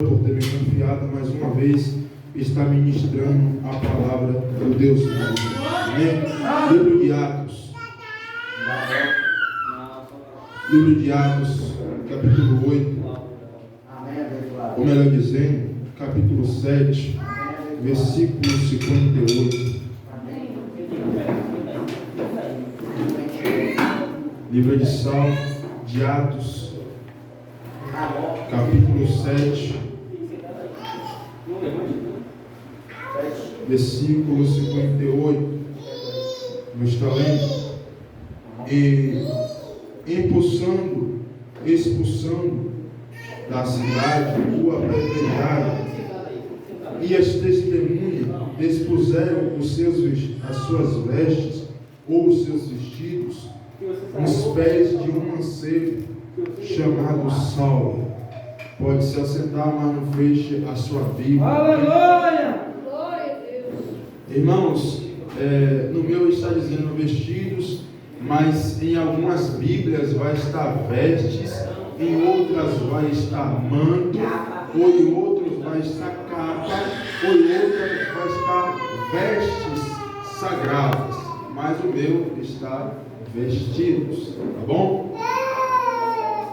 por ter me confiado mais uma vez está ministrando a palavra do Deus. Amém? Livro de Atos. Livro de Atos, capítulo 8. Ou melhor dizendo, capítulo 7, versículo 58. Livro de Atos, capítulo 7, versículo 58. Não está lendo? E expulsando da cidade o apedrejaram, e as testemunhas expuseram as suas vestes ou os seus vestidos nos pés de um mancebo chamado Saulo. Pode se assentar, mas não feche a sua Bíblia. Aleluia! Glória a Deus. Irmãos, no meu está dizendo vestidos, mas em algumas Bíblias vai estar vestes, em outras vai estar manto, ou em outros vai estar capa, ou em outras vai estar vestes sagradas. Mas o meu está vestidos, tá bom?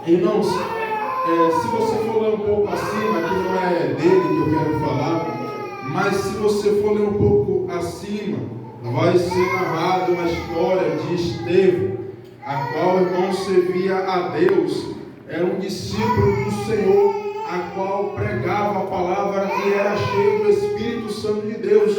Irmãos, se você for ler um pouco acima, que não é dele que eu quero falar, mas se você for ler um pouco acima, vai ser narrado uma história de Estevão, a qual o irmão servia a Deus, era um discípulo do Senhor, a qual pregava a palavra e era cheio do Espírito Santo de Deus,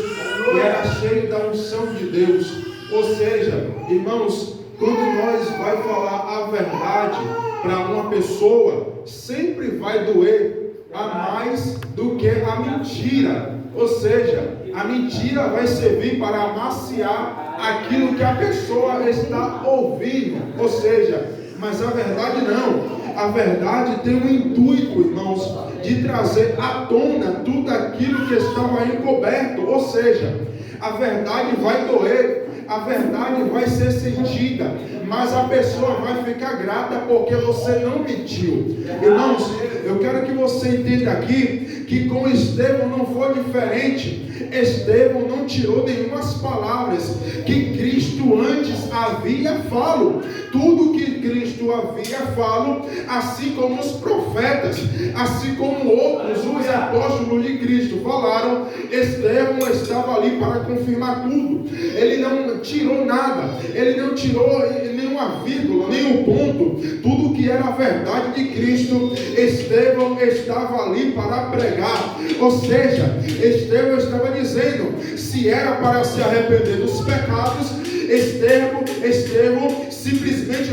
e era cheio da unção de Deus. Ou seja, irmãos, quando nós vai falar a verdade para uma pessoa, sempre vai doer a mais do que a mentira. Ou seja, a mentira vai servir para amaciar aquilo que a pessoa está ouvindo. Ou seja, mas a verdade não. A verdade tem um intuito, irmãos, de trazer à tona tudo aquilo que estava encoberto. Ou seja, a verdade vai doer, a verdade vai ser sentida, mas a pessoa vai ficar grata porque você não mentiu. Irmãos, eu quero que você entenda aqui que com Estevão não foi diferente. Estevão não tirou nenhumas palavras que Cristo antes havia falado. Tudo que Cristo havia falado, assim como os profetas, assim como outros, os apóstolos de Cristo falaram, Estevão estava ali para confirmar tudo. Ele não tirou nada, ele não tirou nenhuma vírgula, nenhum ponto. Tudo que era a verdade de Cristo, Estevão estava ali para pregar. Ou seja, Estevão estava dizendo, se era para se arrepender dos pecados, Estevão simplesmente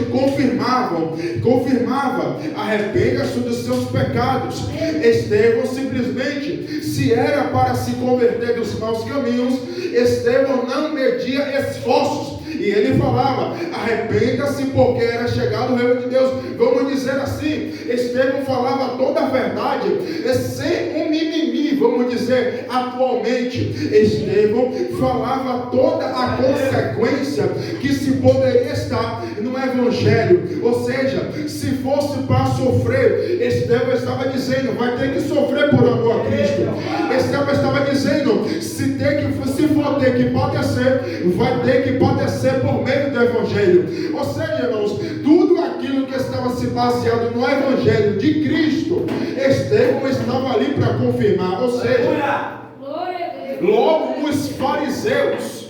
confirmava, arrependa-se dos seus pecados. Estevão simplesmente, se era para se converter dos maus caminhos, Estevão não media esforços. E ele falava, arrependa-se porque era chegado o reino de Deus. Vamos dizer assim, Estevão falava toda a verdade, sem um mimimi, vamos dizer atualmente. Estevão falava toda a consequência que se poderia estar no Evangelho. Ou seja, se fosse para sofrer, Estevão estava dizendo, vai ter que sofrer por amor a Cristo. Estevão estava dizendo, se for ter que padecer, vai ter que padecer por meio do Evangelho. Ou seja, irmãos, tudo aquilo que estava se baseado no Evangelho de Cristo, Estevão estava ali para confirmar. Ou seja, logo os fariseus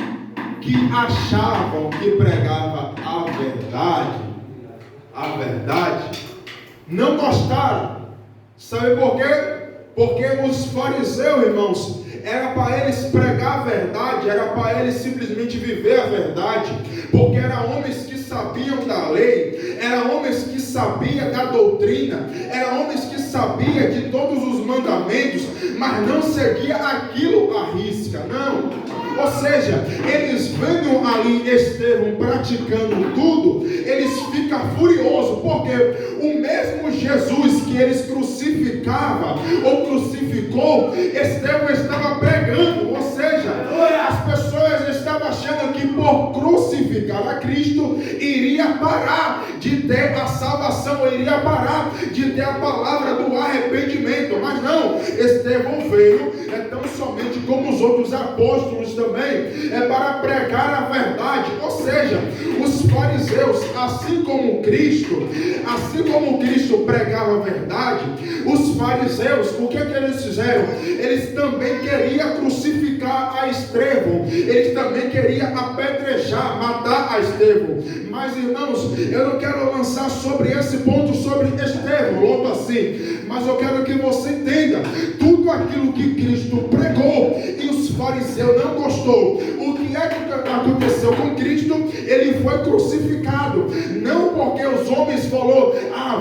que achavam que pregava a verdade, não gostaram. Sabe por quê? Porque os fariseus, irmãos, era para eles pregar a verdade, era para eles simplesmente viver a verdade, porque eram homens que sabiam da lei, eram homens que sabiam da doutrina, eram homens que sabiam de todos os mandamentos, mas não seguia aquilo à risca, não. Ou seja, eles vendo ali Estevão praticando tudo, eles ficam furiosos, porque o mesmo Jesus que eles crucificavam ou crucificou, Estevão estava pregando. Ou seja, as pessoas estavam achando que por crucificar a Cristo iria parar de ter a salvação, eu iria parar de ter a palavra do arrependimento. Mas não, Estevão veio, tão somente como os outros apóstolos também, para pregar a verdade. Ou seja, os fariseus, assim como Cristo pregava a verdade, os fariseus, o que eles fizeram? Eles também queriam crucificar a Estevão, eles também queriam apedrejar, matar a Estevão. Mas irmãos, eu não quero lançar sobre esse ponto, sobre Estevão, logo assim, mas eu quero que você entenda, tudo aquilo que Cristo pregou e os fariseus não gostou, o que é que aconteceu com Cristo? Ele foi crucificado, não porque os homens falaram,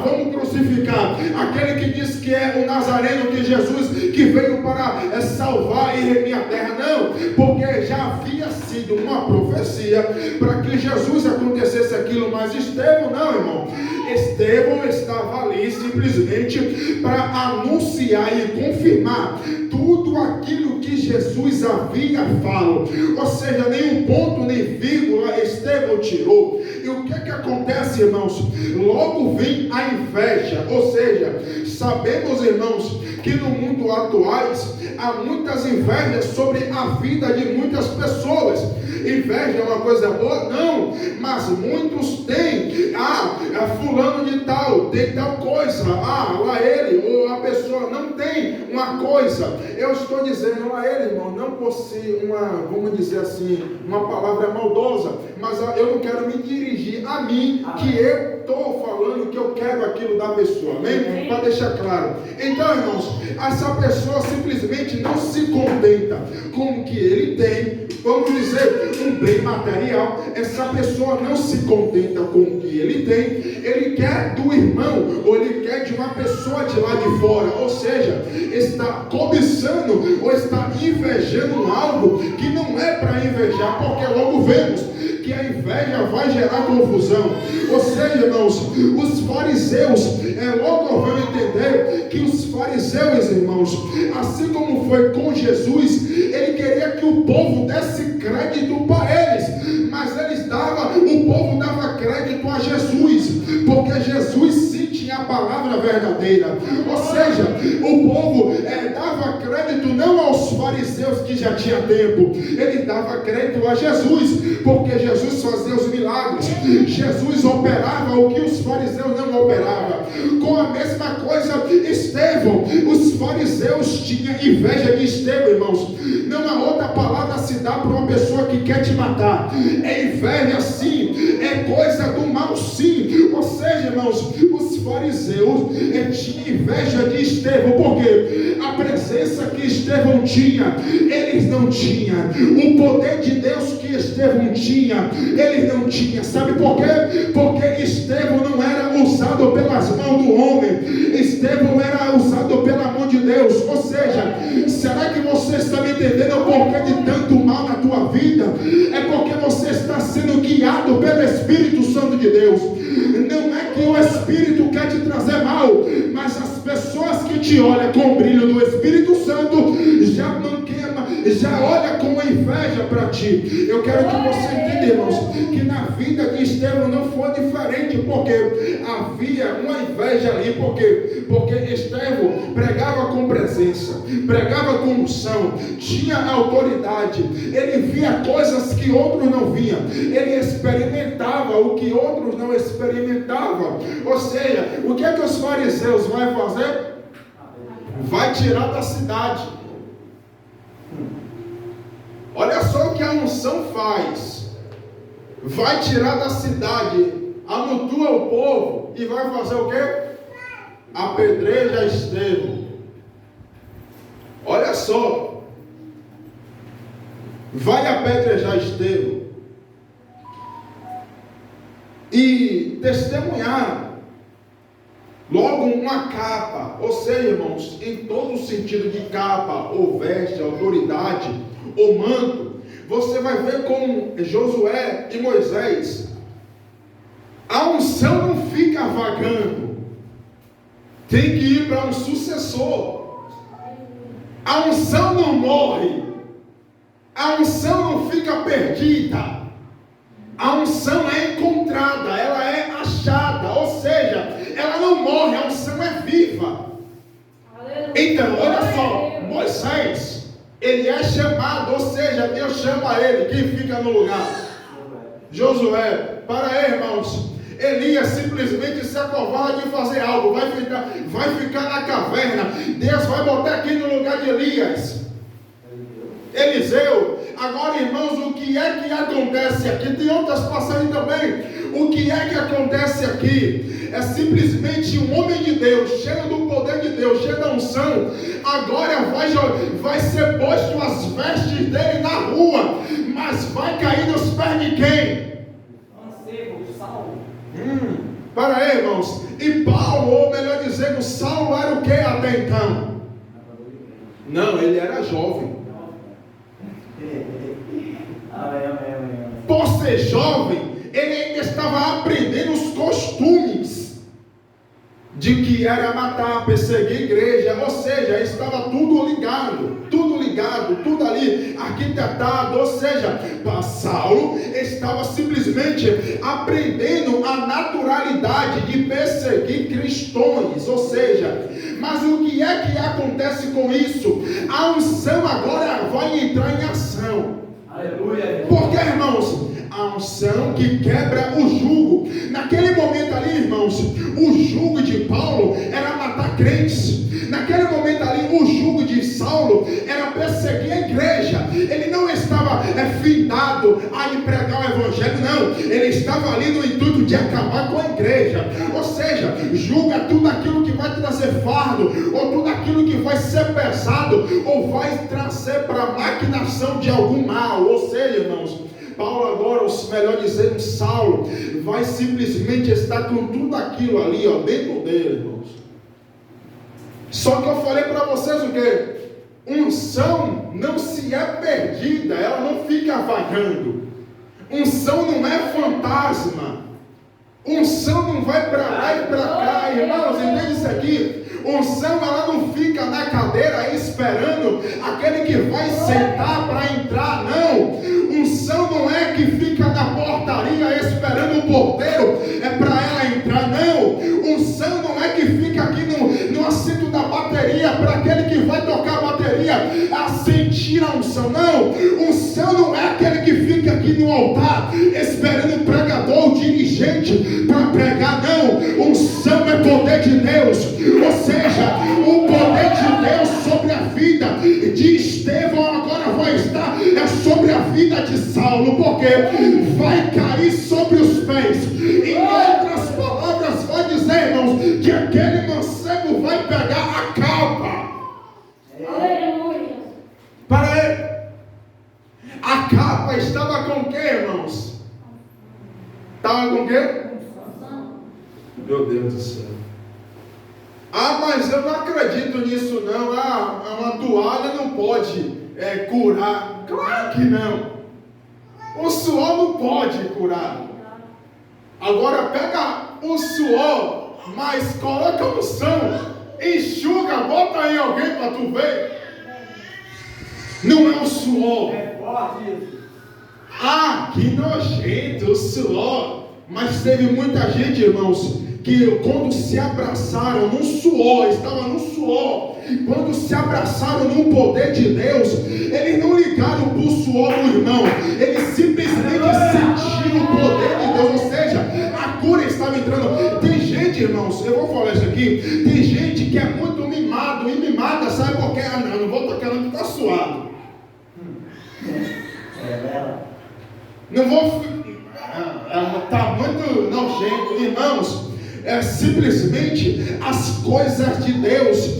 vamos crucificar aquele que diz que é o Nazareno, que Jesus que veio para salvar e remir a terra, não, porque já havia sido uma profecia para que Jesus acontecesse aquilo. Mas Estevão não, irmão, Estevão estava ali simplesmente para anunciar e confirmar tudo aquilo que Jesus havia falado, ou seja, nenhum ponto nem vírgula Estevão tirou. E o que acontece, irmãos? Logo vem a inveja, ou seja, sabemos, irmãos, que no mundo atuais há muitas invejas sobre a vida de muitas pessoas. Inveja é uma coisa boa? Não, mas muitos têm, fulano de tal, tem tal coisa, lá ele, ou a pessoa não tem uma coisa. Eu estou dizendo a ele, irmão, não por ser vamos dizer assim, uma palavra maldosa, mas eu não quero me dirigir a mim, que eu estou falando que eu quero aquilo da pessoa, amém? Para deixar claro. Então, irmãos, essa pessoa simplesmente não se contenta com o que ele tem, vamos dizer, um bem material. Essa pessoa não se contenta com o que ele tem, ele quer do irmão, ou ele quer de uma pessoa de lá de fora, ou seja, está cobiçando, ou está invejando algo que não é para invejar, porque logo vemos que a inveja vai gerar confusão. Ou seja, irmãos, os fariseus, logo vão entender que os fariseus, irmãos, assim como foi com Jesus, ele queria que o povo desse crédito para eles, mas o povo dava crédito a Jesus, porque Jesus sim tinha a palavra verdadeira. Ou seja, o povo dava crédito não aos fariseus que já tinha tempo, ele dava crédito a Jesus, porque Jesus fazia os milagres, Jesus operava o que os fariseus não operavam. Com a mesma coisa, Estevão, os fariseus tinham inveja de Estevão, irmãos. Não há outra palavra se dá para uma pessoa que quer te matar. É inveja sim, é coisa do mal sim. Ou seja, irmãos, os fariseus tinham inveja de Estevão, porque a presença que Estevão tinha, eles não tinham. O poder de Deus que Estevão tinha, eles não tinham. Sabe por quê? Porque Estevão não era usado pelas mãos do homem, Estevão era usado pela mão de Deus. Ou seja, será que você está me entendendo o porquê de tanto mal na tua vida? É porque você está sendo guiado pelo Espírito Santo de Deus. Não é que o Espírito quer te trazer mal, mas as pessoas que te olham com o brilho do Espírito Santo já olha com inveja para ti. Eu quero que você entenda, irmãos, que na vida de Estevão não foi diferente, porque havia uma inveja ali, porque Estevão pregava com presença, pregava com unção, tinha autoridade, ele via coisas que outros não viam, ele experimentava o que outros não experimentavam. Ou seja, o que é que os fariseus vão fazer? Vai tirar da cidade. Olha só o que a unção faz. Vai tirar da cidade, amontoa o povo e vai fazer o quê? Apedreja Estevão. Olha só. Vai apedrejar Estevão. E testemunhar logo uma capa, ou seja, irmãos, em todo o sentido de capa, ou veste, autoridade, ou manto, você vai ver com Josué e Moisés, a unção não fica vagando, tem que ir para um sucessor. A unção não morre, a unção não fica perdida, a unção é encontrada, ela é achada. Então, olha só, Moisés, ele é chamado, ou seja, Deus chama ele, quem fica no lugar? Josué. Para aí, irmãos, Elias simplesmente se acovarda de fazer algo, vai ficar na caverna, Deus vai botar aqui no lugar de Elias, Eliseu. Agora, irmãos, o que é que acontece aqui? Tem outras passagens também. O que é que acontece aqui? É simplesmente um homem de Deus, cheio do poder de Deus, cheio da unção. Agora vai ser posto as vestes dele na rua, mas vai cair nos pés de quem? Saulo. Para aí, irmãos. E Paulo, ou melhor dizendo, Saulo era o que até então? Não, ele era jovem. Por ser jovem, ele ainda estava aprendendo os costumes de que era matar, perseguir a igreja, ou seja, estava tudo ligado, tudo ali arquitetado, ou seja, Saulo estava simplesmente aprendendo a naturalidade de perseguir cristãos, ou seja, mas o que é que acontece com isso? A unção agora vai entrar em ação. Aleluia. Porque, irmãos, a unção que quebra o jugo. Naquele momento ali, irmãos, o jugo de Paulo era matar crentes. Naquele momento ali, o jugo de Saulo era perseguir a igreja. Ele não estava findado a pregar o evangelho, não. Ele estava ali no intuito de acabar com a igreja. Ou seja, julga tudo aquilo que vai trazer fardo, ou tudo aquilo que vai ser pesado, ou vai trazer para a maquinação de algum mal. Ou seja, irmãos, Paulo agora, ou melhor dizendo, Saulo, vai simplesmente estar com tudo aquilo ali, ó, dentro dele, irmãos. Só que eu falei para vocês o quê? Unção não se é perdida, ela não fica vagando. Unção não é fantasma. Unção não vai para lá e para cá, irmãos, entende isso aqui? Unção, ela não fica na cadeira esperando aquele que vai sentar para entrar, não. Unção não é que fica na portaria esperando o porteiro para ela entrar, não. Unção não é que fica aqui no assento da bateria para aquele que vai tocar a bateria a sentir a unção, não. Unção não é aquele que fica aqui no altar esperando o pregador, o dirigente para pregar, não. Unção é poder de Deus, ou seja, o poder de Deus sobre a vida de Estevão agora vai estar sobre a vida de Saulo, porque vai cair sobre os pés. Em outras palavras, vai dizer, irmãos, que aquele mancebo vai pegar a capa. Aleluia. Para aí. A capa estava com o que, irmãos? Estava com o quê? Meu Deus do céu. Ah, mas eu não acredito nisso não. Ah, uma toalha não pode curar. Claro que não. O suor não pode curar. Agora pega o suor, mas coloca no chão, enxuga, bota aí alguém para tu ver. Não é o suor. Ah, que nojento o suor. Mas teve muita gente, irmãos, que quando se abraçaram no suor, estava no suor, quando se abraçaram no poder de Deus, eles não ligaram para o suor do irmão, eles simplesmente sentiram o poder de Deus, ou seja, a cura estava entrando. Tem gente, irmãos, eu vou falar isso aqui, tem gente que é muito mimado, e mimada, sabe por quê? Ah, não vou tocar não, que está suado. Não vou, está muito nojento, irmãos. É simplesmente as coisas de Deus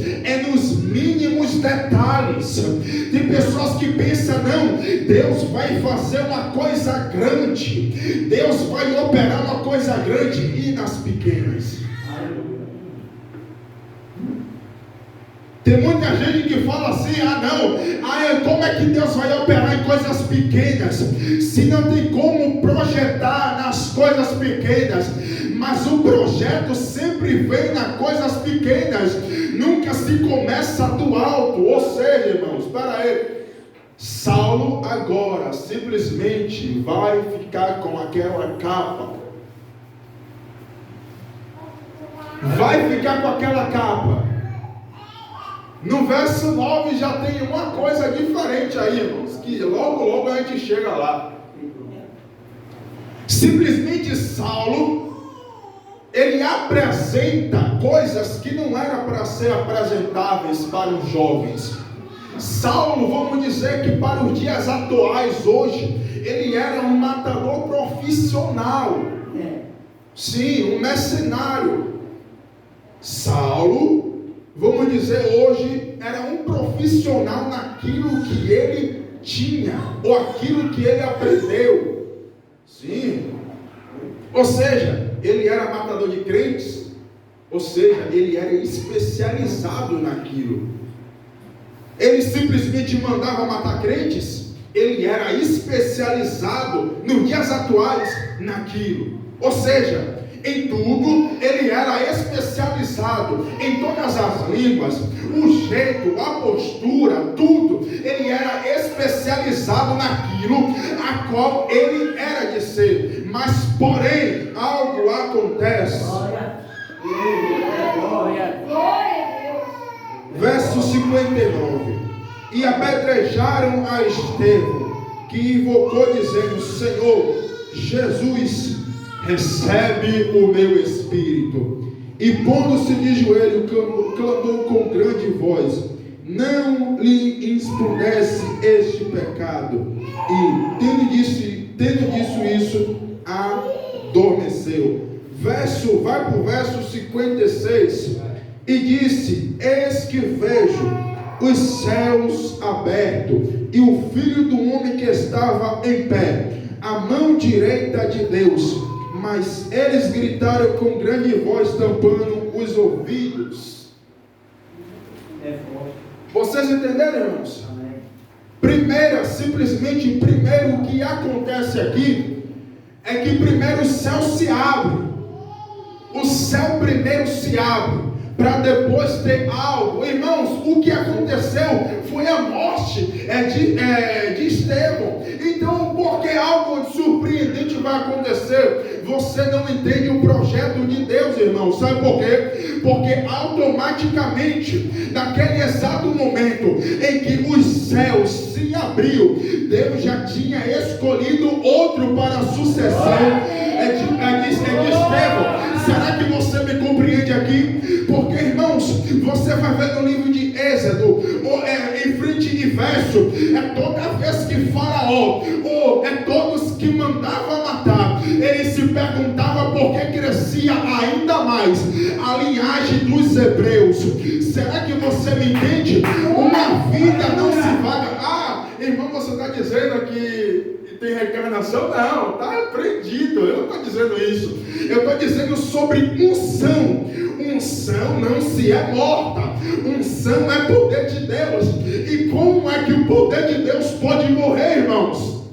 nos mínimos detalhes. Tem pessoas que pensam, não, Deus vai fazer uma coisa grande, Deus vai operar uma coisa grande, e nas pequenas. Tem muita gente que fala assim, como é que Deus vai operar em coisas pequenas, se não tem como projetar nas coisas pequenas? Mas o projeto sempre vem nas coisas pequenas, nunca se começa do alto. Ou seja, irmãos, espera aí, Saulo agora simplesmente vai ficar com aquela capa, vai ficar com aquela capa. No verso 9 já tem uma coisa diferente aí, irmãos, que logo a gente chega lá. Simplesmente Saulo, ele apresenta coisas que não eram para ser apresentáveis para os jovens. Saulo, vamos dizer que para os dias atuais hoje, ele era um matador profissional. Sim, um mercenário. Saulo, vamos dizer hoje, era um profissional naquilo que ele tinha, ou aquilo que ele aprendeu. Sim. Ou seja, ele era matador de crentes, ou seja, ele era especializado naquilo. Ele simplesmente mandava matar crentes, ele era especializado nos dias atuais naquilo. Ou seja, em tudo, ele era especializado, em todas as línguas, o jeito, a postura, tudo, ele era especializado naquilo a qual ele era de ser. Mas, porém, algo acontece. Verso 59. E apedrejaram a Estevão, que invocou dizendo: Senhor Jesus, recebe o meu espírito. E pondo-se de joelho, clamou com grande voz: não lhe impudesse este pecado. E tendo dito isso, adormeceu. Vai para o verso 56. E disse: eis que vejo os céus abertos, e o Filho do Homem que estava em pé, a mão direita de Deus. Mas eles gritaram com grande voz, tampando os ouvidos. Vocês entenderam, irmãos? Simplesmente o que acontece aqui é que primeiro o céu se abre. O céu primeiro se abre, para depois ter algo. Irmãos, o que aconteceu foi a morte de Estevão. Então, porque algo surpreendente vai acontecer, você não entende o projeto de Deus, irmão. Sabe por quê? Porque automaticamente, naquele exato momento em que os céus se abriu, Deus já tinha escolhido outro para a sucessão de Estevão. Será que você me compreende aqui? Porque, irmãos, você vai ver no livro de Êxodo, em frente e verso, é toda vez que Faraó, todos que mandavam matar, ele se perguntava por que crescia ainda mais a linhagem dos hebreus. Será que você me entende? Uma vida não se vaga. Irmão, você está dizendo que tem reencarnação? Não, está repreendido. Eu não estou dizendo isso. Eu estou dizendo sobre unção. Unção não se é morta. Unção é poder de Deus. E como é que o poder de Deus pode morrer, irmãos?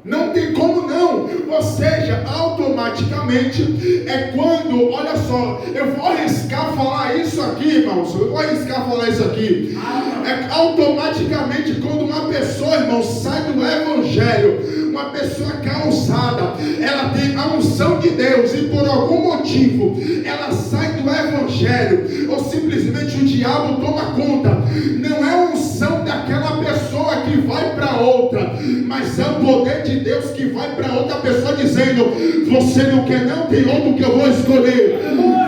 Não tem como não. Ou seja, automaticamente é quando, olha só, eu vou arriscar falar isso aqui, irmãos. Eu vou arriscar falar isso aqui. É automaticamente quando uma pessoa, irmão, sai do evangelho, uma pessoa causada, ela tem a unção de Deus e por algum motivo ela sai do evangelho, ou simplesmente o diabo toma conta. Não é a unção daquela pessoa que vai para outra, mas é o poder de Deus que vai para outra pessoa dizendo: você não quer não, tem outro que eu vou escolher.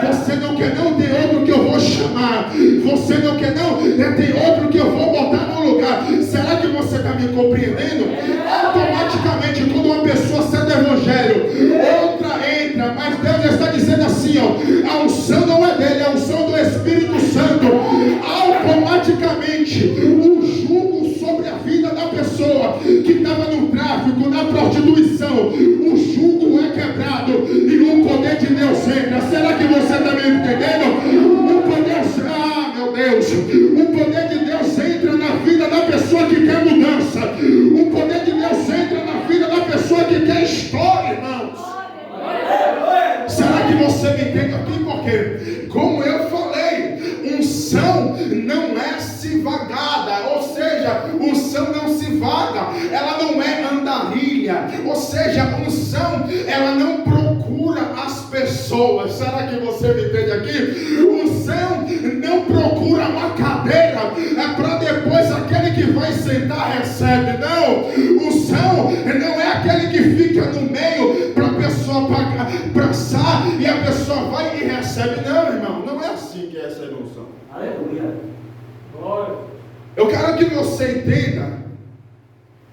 Você não quer não, tem outro que eu vou chamar. Você não quer não, tem outro que eu vou botar no lugar. Será que você está me compreendendo? Automaticamente, quando uma pessoa sai do evangelho, outra entra, mas Deus está dizendo assim, a unção não é dele, a unção do Espírito Santo. Automaticamente, o jugo sobre a vida da pessoa que estava no tráfico, na prostituição, o jugo é quebrado e o poder de Deus entra. Será que você está me entendendo? O poder, meu Deus, o poder de Deus entra na vida da pessoa que quer mudança. O poder de Deus entra na vida da pessoa que quer história, irmãos. Será que você me entende aqui? Porque, como eu falei, unção não é se vagada, ou seja, unção não se vaga, ela não é andarilha, ou seja, unção, ela não procura as pessoas. Será que você me entende aqui? Unção não procura uma cadeira depois aquele que vai sentar recebe. Não, unção não é aquele que fica no meio para a pessoa passar e a pessoa vai e recebe. Não, irmão, não é assim que recebe unção. Aleluia. Eu quero que você entenda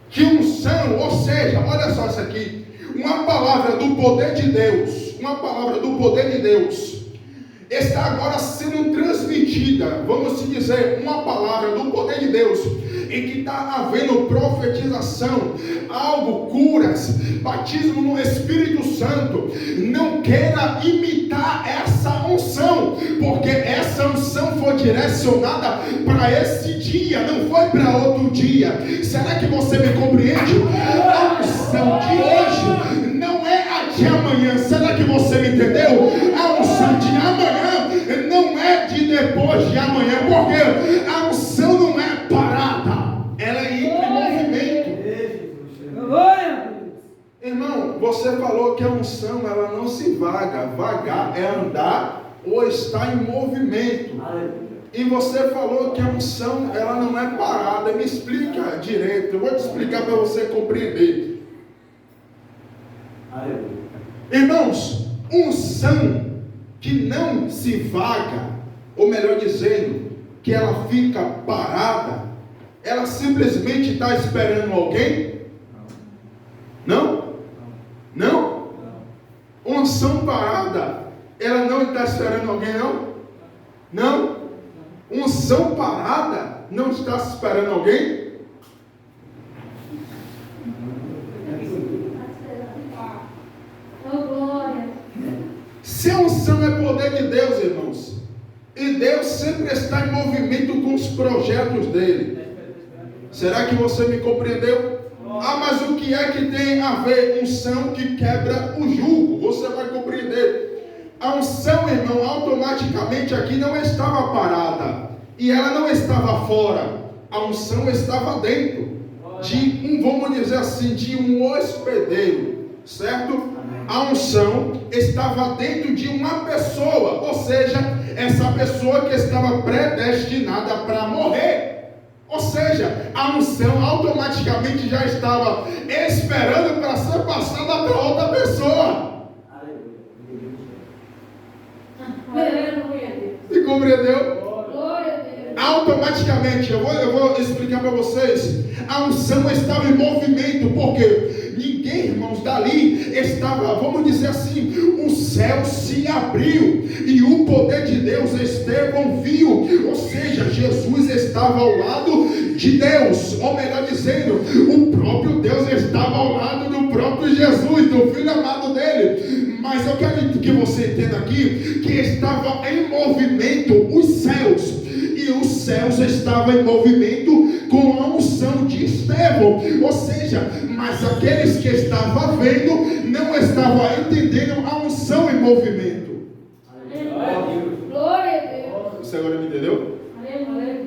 que unção, ou seja, olha só isso aqui, uma palavra do poder de Deus, está agora sendo transmitida, vamos dizer, uma palavra do poder de Deus, em que está havendo profetização, algo, curas, batismo no Espírito Santo. Não queira imitar essa unção, porque essa unção foi direcionada para esse dia, não foi para outro dia. Será que você me compreende? A unção de hoje não é a de amanhã. Será que você me entendeu? A unção de amanhã não é de depois de amanhã, porque a unção não é parada, ela entra em movimento. Irmão, você falou que a unção ela não se vaga. Vagar é andar ou estar em movimento. E você falou que a unção ela não é parada. Me explica direito, eu vou te explicar para você compreender. Irmãos, unção que não se vaga, ou melhor dizendo, que ela fica parada, ela simplesmente está esperando alguém? Não? Não? Unção parada, ela não está esperando alguém, não? Não? Unção parada, não está esperando alguém? Se a unção é poder de Deus, irmãos, e Deus sempre está em movimento com os projetos dele. Será que você me compreendeu? Ah, mas o que é que tem a ver unção que quebra o jugo? Você vai compreender. A unção, irmão, automaticamente aqui não estava parada, e ela não estava fora. A unção estava dentro de vamos dizer assim, de um hospedeiro, certo? A unção estava dentro de uma pessoa, ou seja, essa pessoa que estava predestinada para morrer. Ou seja, a unção automaticamente já estava esperando para ser passada para outra pessoa. E compreendeu? Automaticamente, eu vou explicar para vocês. A unção estava em movimento, porque ninguém, irmãos, dali estava, vamos dizer assim, o céu se abriu e o poder de Deus Estevão viu, ou seja, Jesus estava ao lado de Deus, ou melhor dizendo, o próprio Deus estava ao lado do próprio Jesus, do Filho amado dele. Mas eu quero que você entenda aqui que estava em movimento os céus. E os céus estavam em movimento com a unção de Estevão. Ou seja, mas aqueles que estavam vendo não estavam entendendo a unção em movimento. Glória a Deus. Você agora me entendeu? Aleluia.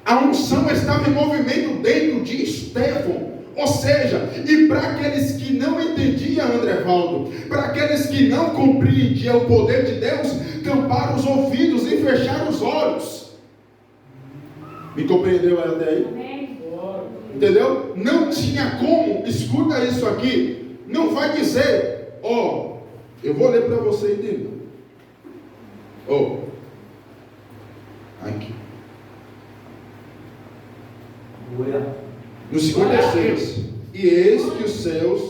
A unção estava em movimento dentro de Estevão. Ou seja, e para aqueles que não entendiam, André Valdo, para aqueles que não compreendiam o poder de Deus, tamparam os ouvidos e fecharam os olhos. Me compreendeu até aí? Amém. Entendeu? Não tinha como, escuta isso aqui, não vai dizer, eu vou ler para você entender. Aqui. No 56, e eis que os céus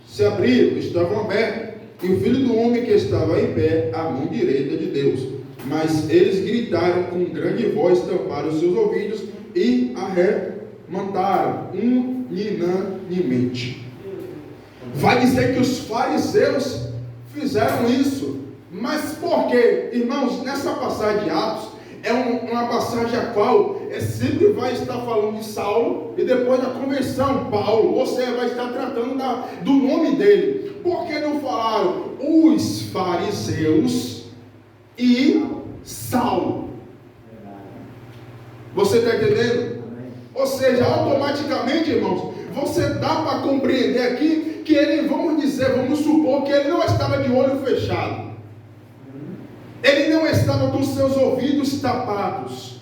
se abriram, estavam abertos, e o Filho do Homem que estava em pé, à mão direita de Deus. Mas eles gritaram com grande voz, tamparam os seus ouvidos e arremataram unanimemente. Vai dizer que os fariseus fizeram isso. Mas por quê? Irmãos, nessa passagem de Atos, é uma passagem a qual sempre vai estar falando de Saulo e depois da conversão, Paulo, ou seja, vai estar tratando do nome dele. Por que não falaram os fariseus e Saulo? Você está entendendo? Ou seja, automaticamente, irmãos, você dá para compreender aqui que ele, vamos supor que ele não estava de olho fechado. Ele não estava com seus ouvidos tapados.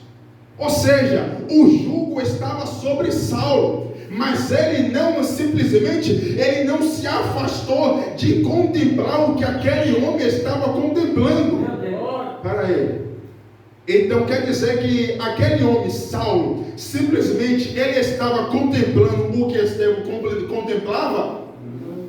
Ou seja, o jugo estava sobre Saulo, mas ele não simplesmente, ele não se afastou de contemplar o que aquele homem estava contemplando. Para aí. Então quer dizer que aquele homem, Saulo, simplesmente ele estava contemplando o que Estevão contemplava?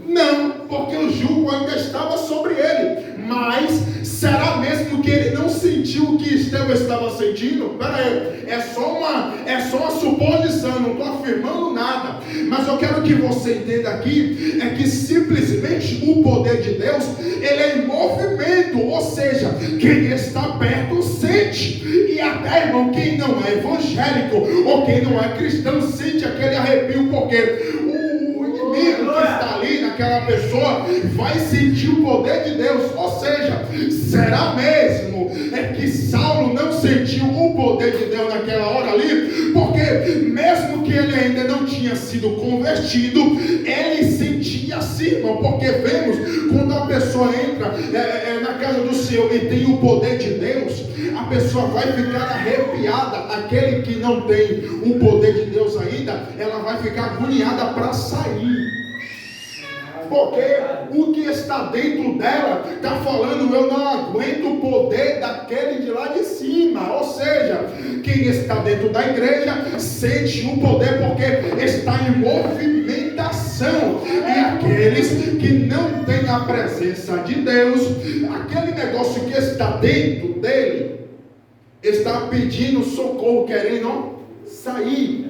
Não, porque o jugo ainda estava sobre ele. Mas será mesmo que ele não sentiu o que Estevão estava sentindo? Espera aí, é só uma suposição, não estou afirmando nada. Mas eu quero que você entenda aqui, é que simplesmente o poder de Deus, ele é em movimento. Ou seja, quem está perto sente. E até, irmão, quem não é evangélico ou quem não é cristão sente aquele arrepio, porque o inimigo que está ali naquela pessoa vai sentir o poder de Deus. Ou seja, será mesmo que Saulo não sentiu o poder de Deus naquela hora ali? Porque mesmo que ele ainda não tinha sido convertido, ele sentia assim, irmão. Porque vemos, quando a pessoa entra na casa do Senhor e tem o poder de Deus, a pessoa vai ficar arrepiada. Aquele que não tem o poder de Deus ainda, ela vai ficar agoniada para sair. Porque o que está dentro dela está falando: eu não aguento o poder daquele de lá de cima. Ou seja, quem está dentro da igreja sente o poder porque está em movimentação. E aqueles que não têm a presença de Deus, aquele negócio que está dentro dele, está pedindo socorro, querendo sair.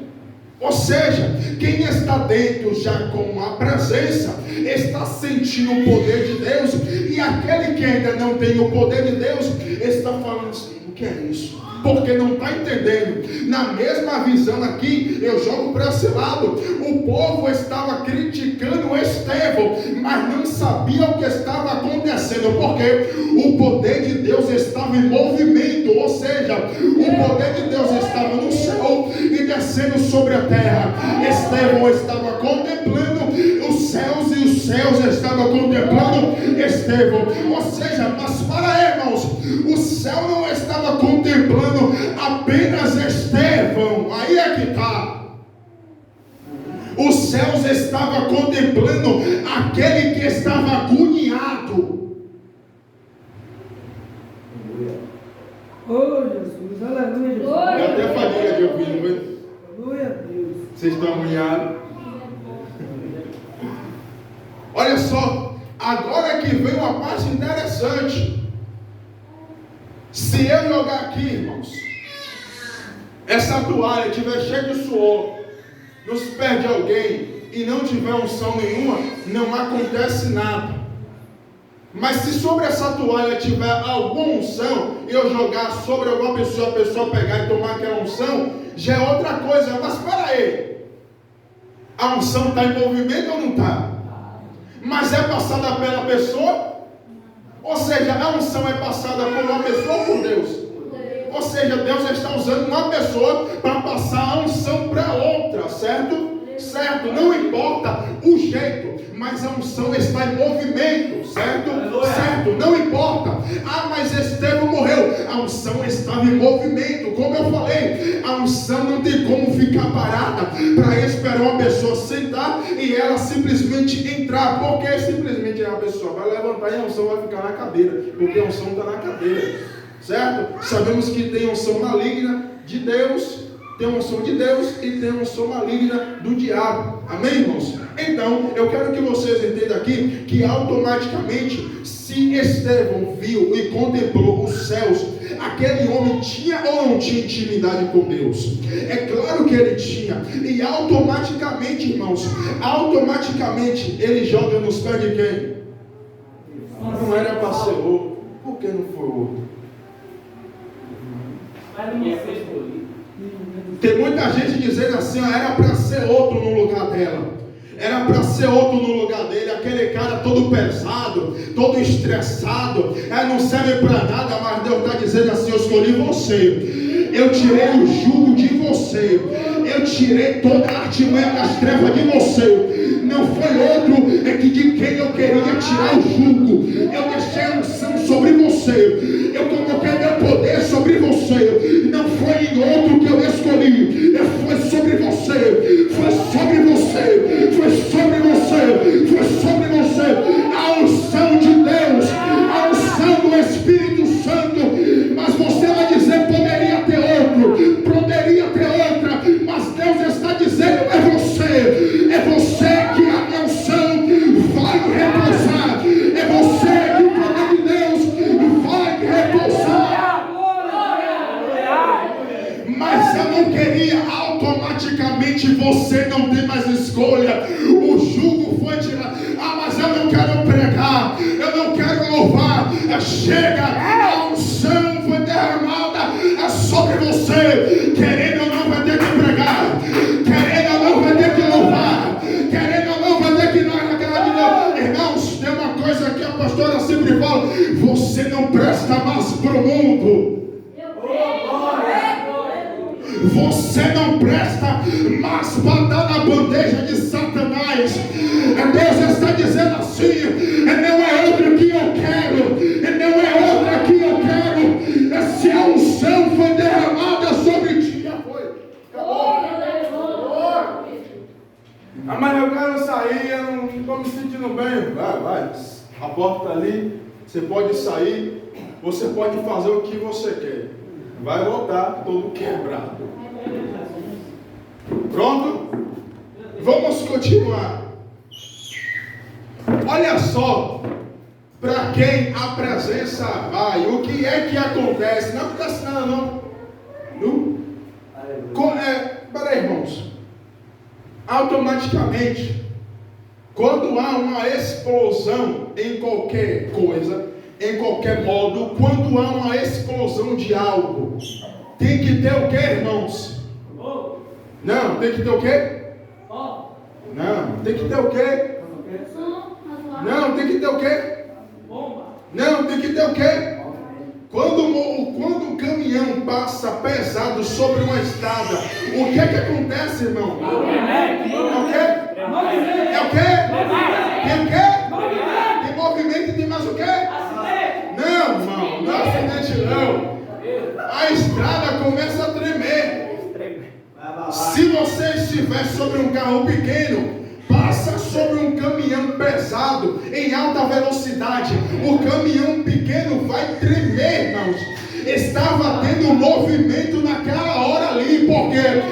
Ou seja, quem está dentro já com a presença, está sentindo o poder de Deus. E aquele que ainda não tem o poder de Deus, está falando assim: o que é isso? Porque não está entendendo. Na mesma visão aqui, eu jogo para esse lado. O povo estava criticando Estevão, mas não sabia o que estava acontecendo, porque o poder de Deus estava em movimento. Ou seja, o poder de Deus estava no céu e descendo sobre a terra. Estevão estava contemplando os céus e os céus estavam contemplando Estevão. Ou seja, mas para aí, irmãos, o céu não estava contemplando apenas Estevão. Aí é que está. Os céus estavam contemplando aquele que estava agoniado. Oh Jesus, aleluia, Jesus. Eu até família de ouvir, não é? Aleluia a Deus. Vocês estão agoniados? Olha só, agora que vem uma parte interessante. Se eu jogar aqui, irmãos, essa toalha estiver cheia de suor nos pés de alguém e não tiver unção nenhuma, não acontece nada. Mas se sobre essa toalha tiver alguma unção e eu jogar sobre alguma pessoa, a pessoa pegar e tomar aquela unção, já é outra coisa. Mas para aí, a unção está em movimento ou não está? Mas é passada pela pessoa? Ou seja, a unção é passada por uma pessoa ou por Deus? Ou seja, Deus está usando uma pessoa para passar a unção para outra, certo? Certo, não importa o jeito, mas a unção está em movimento, certo? Certo, não importa. Ah, mas Estevão morreu. A unção estava em movimento. Como eu falei, a unção não tem como ficar parada para esperar uma pessoa sentar e ela simplesmente entrar. Porque simplesmente a pessoa vai levantar e a unção vai ficar na cadeira, porque a unção está na cadeira, certo? Sabemos que tem unção maligna de Deus, tem uma unção de Deus e tem uma unção maligna do diabo. Amém, irmãos? Então, eu quero que vocês entendam aqui que automaticamente, se Estevão viu e contemplou os céus, aquele homem tinha ou não tinha intimidade com Deus? É claro que ele tinha. E automaticamente, irmãos, automaticamente ele joga nos pés de quem? Não era para ser outro. Por que não foi outro? Tem muita gente dizendo assim: era para ser outro no lugar dela, era para ser outro no lugar dele, aquele cara todo pesado, todo estressado, não serve para nada. Mas Deus está dizendo assim: eu escolhi você, eu tirei o jugo de você, eu tirei toda a artimanha das trevas de você. Não foi outro de quem eu queria tirar o jugo. Eu deixei a unção sobre você, eu coloquei meu poder sobre você. Não foi em outro que eu mas foi sobre você, foi sobre você, foi sobre você, foi sobre você. A unção de Deus, a unção do Espírito Santo. Mas você vai dizer, poderia ter outro, poderia ter outra, mas Deus está dizendo, é você que a minha unção vai repousar, é você que o poder de Deus vai repousar. Mas eu não queria automaticamente, você não tem mais escolha, o jugo foi tirado. Mas eu não quero pregar, eu não quero louvar. Chega, a unção foi derramada sobre você. Querendo ou não vai ter que pregar, querendo ou não vai ter que louvar, querendo ou não vai ter que dar aquela de Deus. Irmãos, tem uma coisa que a pastora sempre fala: você não presta mais para o mundo. Você não presta mais para dar na bandeja de Satanás. Deus está dizendo assim: não é outra que eu quero, não é outra que eu quero. Se a unção foi derramada sobre ti, já foi. Mas eu quero sair, eu não estou me sentindo bem. Vai. A porta está ali, você pode sair, você pode fazer o que você quer. Vai voltar todo quebrado. Pronto? Vamos continuar. Olha só, para quem a presença vai, o que é que acontece? Não acontece nada não. Peraí, irmãos. Automaticamente, quando há uma explosão em qualquer coisa, em qualquer modo, quando há uma explosão de algo, tem que ter o que, irmãos? Não, tem que ter o quê? Não, tem que ter o quê? Não, tem que ter o quê? Não, tem que ter o quê? Quando o caminhão passa pesado sobre uma estrada, o que é que acontece, irmão? É o quê? É o quê? Tem o quê? Tem movimento e tem mais o quê? Não, irmão, não é acidente não. A estrada começa a tremer. Se você estiver sobre um carro pequeno, passa sobre um caminhão pesado em alta velocidade, o caminhão pequeno vai tremer, irmãos. Estava tendo um movimento naquela hora ali, porque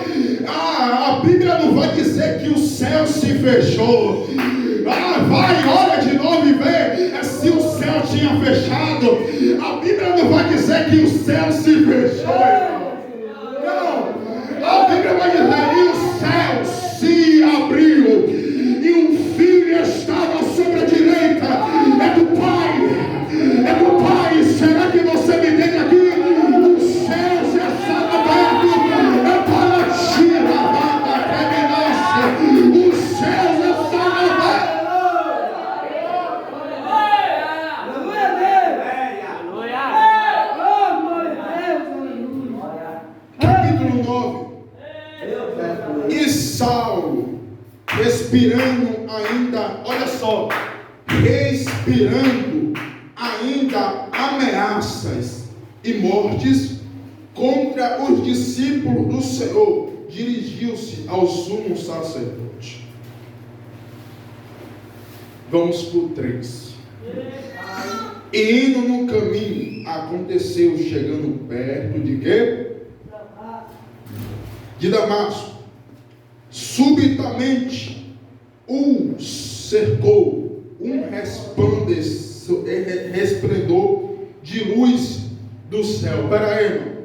a Bíblia não vai dizer que o céu se fechou. Olha de novo e vê se o céu tinha fechado. A Bíblia não vai dizer que o céu se fechou, irmão. Não, a Bíblia vai dizer que o céu se abriu e um filho estava sobre a direita. É do Pai, é do Pai. Será que você me entende aqui? Os céus estão abertos, é para tirar a terminância. Os céus estão abertos. Capítulo 9. E Saulo, respirando ainda, olha só, respirando ainda ameaças e mortes contra os discípulos do Senhor, dirigiu-se ao sumo sacerdote. Vamos por 3. E indo no caminho, aconteceu, chegando perto de quê? De Damasco, subitamente o cercou um resplendor de luz do céu. Espera aí, irmão.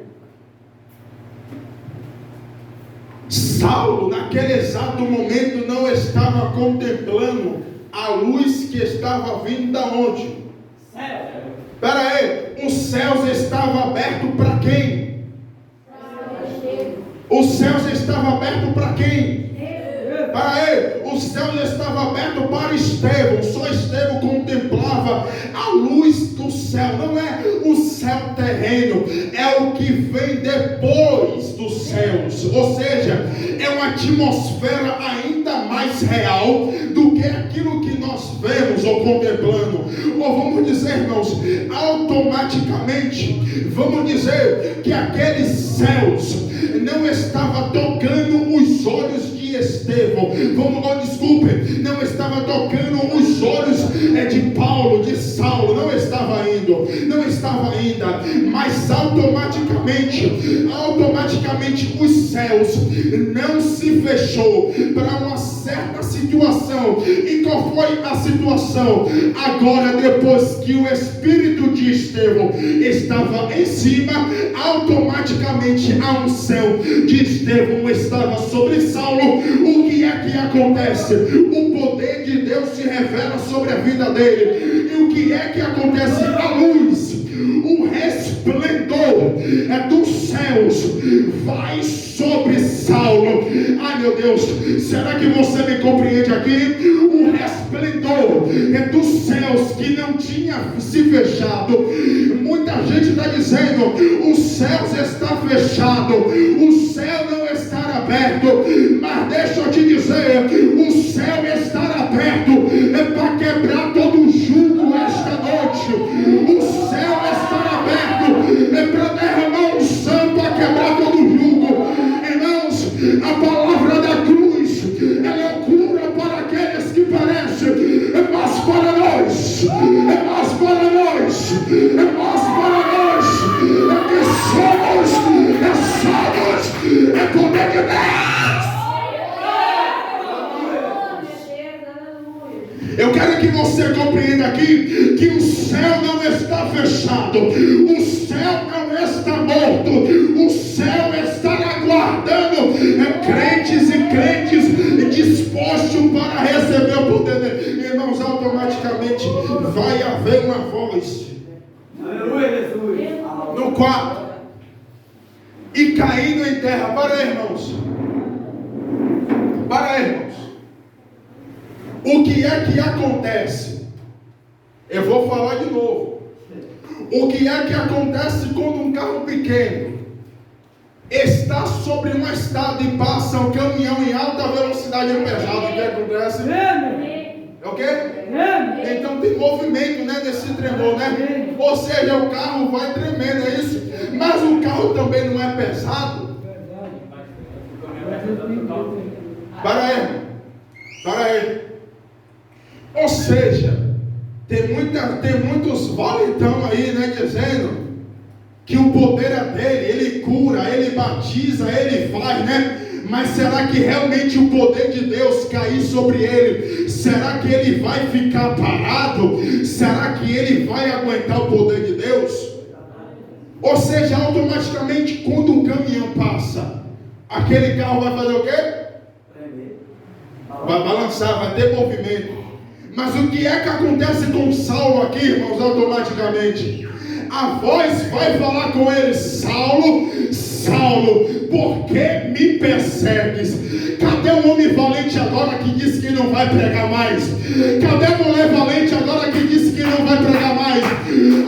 Saulo, naquele exato momento, não estava contemplando a luz que estava vindo da onde? Espera aí, os céus estavam abertos para quem? Os céus estavam abertos para quem? Para ele, os céus estavam abertos para Estevão. Só Estevão contemplava a luz do céu. Não é o céu terreno, é o que vem depois dos céus. Ou seja, é uma atmosfera ainda mais real do que aquilo que nós vemos ou contemplando. Ou vamos dizer, irmãos, automaticamente, vamos dizer que aqueles céus não estava tocando os olhos de Estevão. Não estava tocando os olhos de Paulo, de Saulo. Não estava ainda. Mas automaticamente os céus não se fechou para uma certa situação. E qual foi a situação? Agora, depois que o espírito de Estevão estava em cima, automaticamente a unção de Estevão estava sobre Saulo. O que é que acontece? O poder de Deus se revela sobre a vida dele. E o que é que acontece? A luz, o resplendor dos céus vai sobre Saulo. Ai, meu Deus, será que você me compreende aqui? O resplendor dos céus que não tinha se fechado. Muita gente está dizendo: os céus está fechado, o céu não está aberto. Mas deixa eu te dizer, o céu está aberto para quebrar todo o jugo esta noite. O céu está aberto para derramar um sangue para quebrar todo o jugo. Irmãos, a palavra da cruz, ela é cura para aqueles que perecem, mas para nós, que somos salvos, é poder de Deus. Eu quero que você compreenda aqui que o céu não está fechado, o céu não está morto, o céu está aguardando crentes e crentes dispostos para receber o poder dele. Irmãos, automaticamente vai haver uma voz no quarto e caindo em terra. Para aí, irmãos. O que é que acontece? Eu vou falar de novo. O que é que acontece quando um carro pequeno está sobre uma estrada e passa um caminhão em alta velocidade e pesado? O que acontece? É o quê? Então tem movimento, né, nesse tremor, né? Ou seja, o carro vai tremendo, é isso? Mas o carro também não é pesado? Para aí. Ou seja, tem muitos valentão aí, né, dizendo que o poder é dele, ele cura, ele batiza, ele faz, né? Mas será que realmente o poder de Deus cair sobre ele? Será que ele vai ficar parado? Será que ele vai aguentar o poder de Deus? Ou seja, automaticamente quando um caminhão passa, aquele carro vai fazer o quê? Vai balançar, vai ter movimento. Mas o que é que acontece com Saulo aqui, irmãos? Automaticamente a voz vai falar com ele: Saulo, por que me persegues? Cadê o homem valente agora que disse que não vai pregar mais? Cadê a mulher valente agora que disse que não vai pregar mais?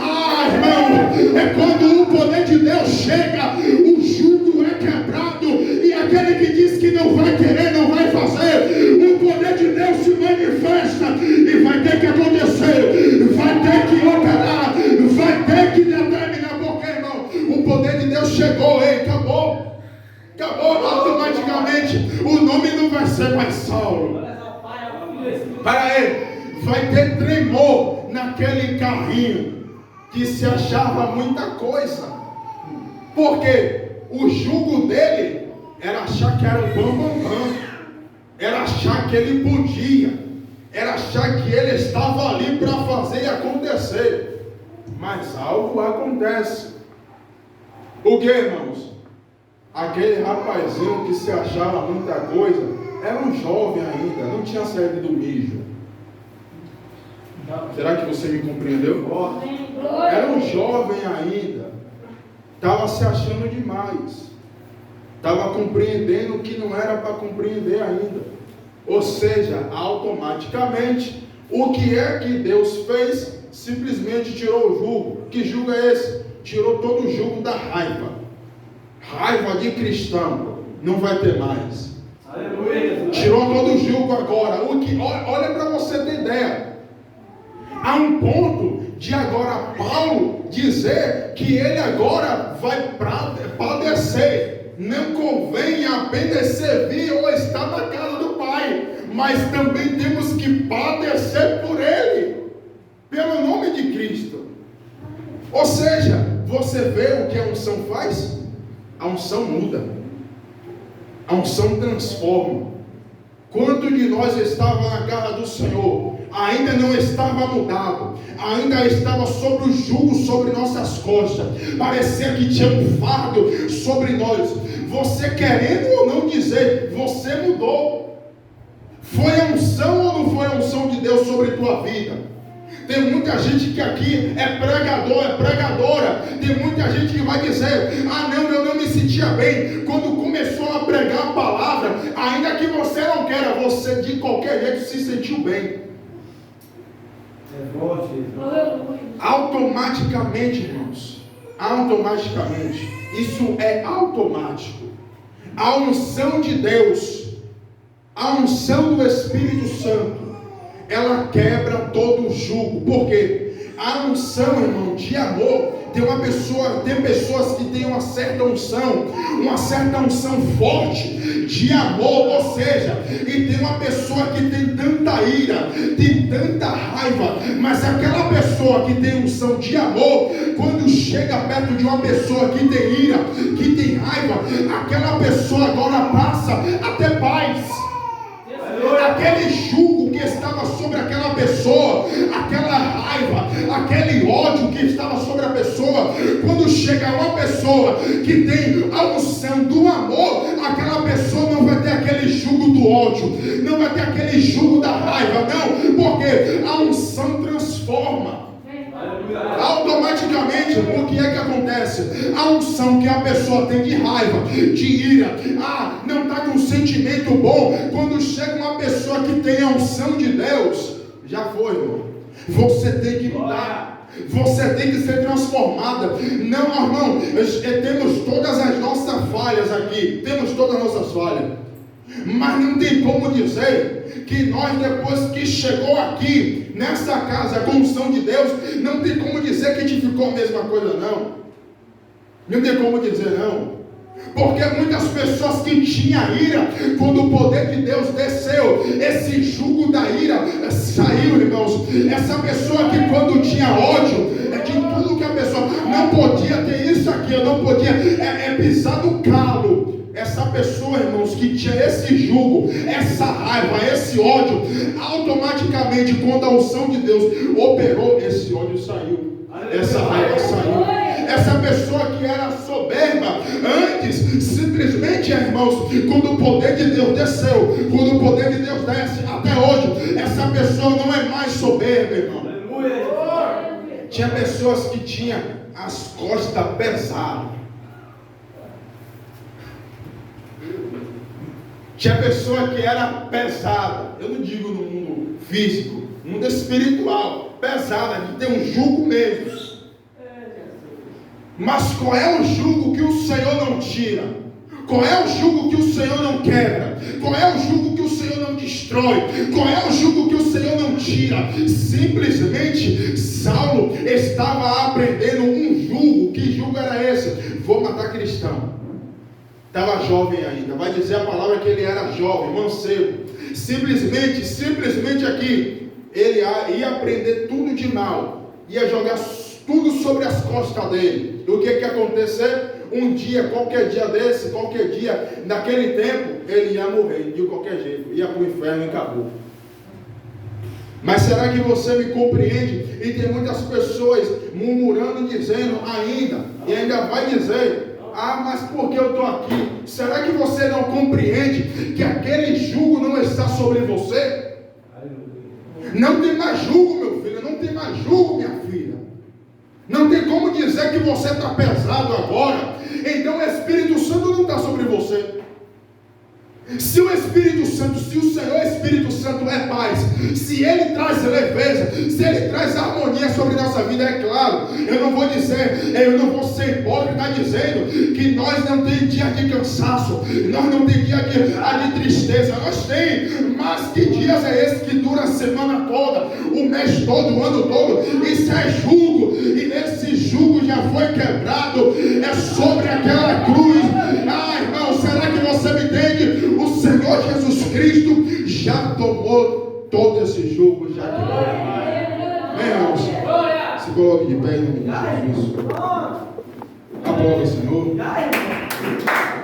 Ah, irmão, é quando o poder de Deus chega, o jugo é quebrado, e aquele que diz que não vai querer, não vai fazer, o poder de Deus se manifesta e vai ter que acontecer, vai ter que operar, vai ter que determinar, porque, irmão, o poder de Deus chegou, acabou automaticamente. O nome não vai ser mais Saulo. Para aí, vai ter tremor naquele carrinho que se achava muita coisa, porque o jugo dele era achar que era o bambambam, era achar que ele podia, era achar que ele estava ali para fazer acontecer. Mas algo acontece. O que, irmãos? Aquele rapazinho que se achava muita coisa era um jovem ainda, não tinha saído do mijo. Será que você me compreendeu? Era um jovem ainda, estava se achando demais, estava compreendendo o que não era para compreender ainda. Ou seja, automaticamente, o que é que Deus fez? Simplesmente tirou o jugo. Que jugo é esse? Tirou todo o jugo da raiva. Raiva de cristão não vai ter mais. Aleluia. Tirou todo o jugo agora. Olha para você ter ideia. Há um ponto de agora Paulo dizer que ele agora vai padecer. não convém apenas servir ou estar na casa do Pai, mas também temos que padecer por Ele, pelo nome de Cristo. Ou seja, você vê o que a unção faz? A unção muda, a unção transforma. Quanto de nós estava na casa do Senhor, ainda não estava mudado, ainda estava sobre o jugo sobre nossas costas, parecia que tinha um fardo sobre nós. Você querendo ou não dizer, você mudou. Foi a unção ou não foi a unção de Deus sobre a tua vida? Tem muita gente que aqui é pregador, é pregadora. Tem muita gente que vai dizer, ah não, eu não me sentia bem. Quando começou a pregar a palavra, ainda que você não queira, você de qualquer jeito se sentiu bem. Automaticamente, irmãos. Automaticamente. Isso é automático. A unção de Deus, a unção do Espírito Santo, ela quebra todo o jugo. Por quê? A unção, irmão, de amor, tem pessoas que têm uma certa unção forte de amor, ou seja, e tem uma pessoa que tem tanta ira, tem tanta raiva, mas aquela pessoa que tem unção de amor, quando chega perto de uma pessoa que tem ira, que tem raiva, aquela pessoa agora passa até paz. Aquele jugo que estava sobre aquela pessoa, aquela raiva, aquele ódio que estava sobre a pessoa, quando chega uma pessoa que tem a unção do amor, aquela pessoa não vai ter aquele jugo do ódio, não vai ter aquele jugo da raiva, não, porque a unção transforma. Automaticamente, o que é que acontece? A unção que a pessoa tem de raiva, de ira, não está com um sentimento bom. Quando chega uma pessoa que tem a unção de Deus, já foi, irmão. Você tem que mudar, você tem que ser transformada. Não, irmão, temos todas as nossas falhas aqui, temos todas as nossas falhas, mas não tem como dizer que nós, depois que chegou aqui nessa casa com a unção de Deus, não tem como dizer que a gente ficou a mesma coisa, não tem como dizer não, porque muitas pessoas que tinham ira, quando o poder de Deus desceu, esse jugo da ira saiu, irmãos. Essa pessoa que quando tinha ódio, de tudo que a pessoa não podia ter isso aqui, eu não podia pisar no calo. Essa pessoa, irmãos, que tinha esse jugo, essa raiva, esse ódio, automaticamente, quando a unção de Deus operou, esse ódio saiu, essa raiva saiu. Essa pessoa que era soberba antes, simplesmente, irmãos, quando o poder de Deus desceu, quando o poder de Deus desce, até hoje, essa pessoa não é mais soberba, irmão. Tinha pessoas que tinham as costas pesadas. Tinha pessoa que era pesada, eu não digo no mundo físico, no mundo espiritual, pesada, de ter um jugo mesmo. Mas qual é o jugo que o Senhor não tira? Qual é o jugo que o Senhor não quebra? Qual é o jugo que o Senhor não destrói? Qual é o jugo que o Senhor não tira? Simplesmente Saulo estava aprendendo um jugo. Que jugo era esse? Vou matar cristão. Estava jovem ainda, vai dizer a palavra que ele era jovem, mancebo. Simplesmente aqui, ele ia aprender tudo de mal, ia jogar tudo sobre as costas dele. E o que ia acontecer? Um dia, qualquer dia, naquele tempo, ele ia morrer de qualquer jeito, ia para o inferno e acabou. Mas será que você me compreende? E tem muitas pessoas murmurando, dizendo ainda vai dizer, mas por que eu estou aqui? Será que você não compreende que aquele jugo não está sobre você? Não tem mais jugo, meu filho, não tem mais jugo, minha filha. Não tem como dizer que você está pesado agora. Então o Espírito Santo não está sobre você. Se o Espírito Santo, se o Senhor Espírito Santo é paz, se Ele traz leveza, se Ele traz harmonia sobre nossa vida, é claro, eu não vou ser hipócrita dizendo que nós não tem dia de cansaço, nós não tem dia de tristeza, nós tem, mas que dias é esse que dura a semana toda, o mês todo, o ano todo? Isso é jugo, e esse jugo já foi quebrado, é sobre aquela cruz. Senhor Jesus Cristo já tomou todo esse jugo, já quebrou. Amém, irmãos? Se coloque de pé em nome de Jesus. Aplauda, Senhor.